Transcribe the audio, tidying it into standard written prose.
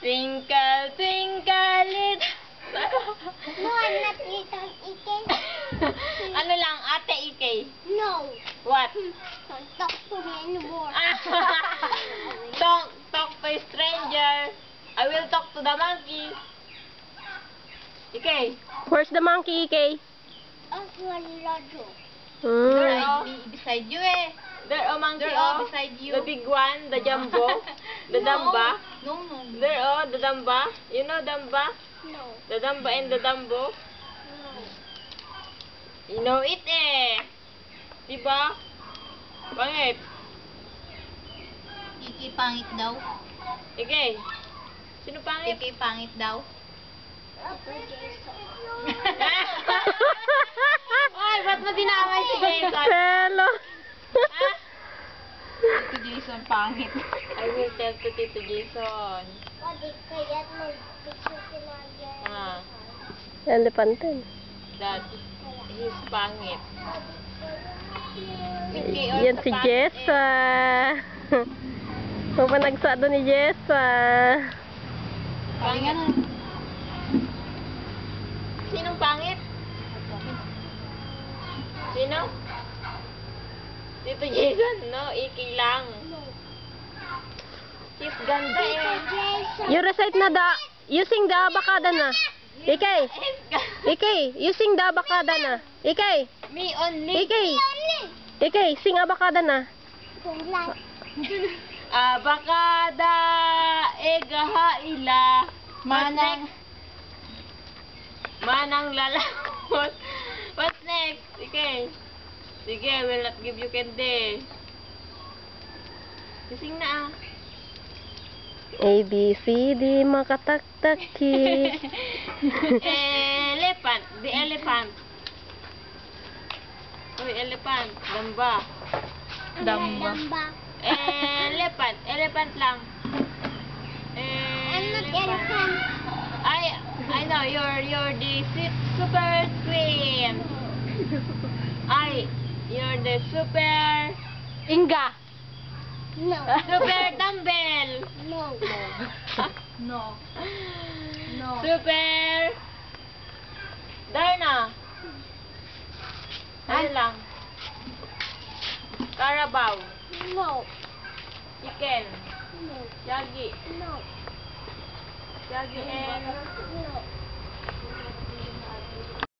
Twinkle, twinkle, little... No, I'm not little Ike. Ano lang, Ate Ike? No. What? Don't talk to me anymore. Talk to a stranger. I will talk to the monkey. Ike. Where's the monkey, Ike? There, Mm. beside you eh. There, monkey, beside you. The big one, the jumbo. The No. damba. No. There, the damba. You know damba? No. The damba and the dumbo. No. You know it eh. Diba? Pangit. Ike pangit daw. Ike. Sino pangit? Ike pangit daw. Ay, ba't mo dinamay si Jason? Hello. Ha? Tito Jason pangit. I will tell to Tito Jason. Ah, Elephant. that he's pangit. Yan si Jessa. Mapanagsa doon ni Jessa. Pangit. Sinong pangit? Sino? Tito Jason? No, Iki lang. He's ganda eh. You recite na you sing the abakada na. Ike. Ike, you sing the abakada na. Ike. Me only. Ike, sing abakada na. Abakada egahaila. Manang lalakot. What's next? Sige. Sige, will not give you candy. Sing na ah. A, B, C, D, makatak-taki. Elephant. The elephant. Uy, elephant. Damba. Elephant. Elephant lang. Elephant. I know, you're the super queen. You're the super... Inga. No. Super dumbbell. No. No. Super... Darna. Ano lang? Carabao. No. Chicken. No. Yagi. No. Yagi and... No.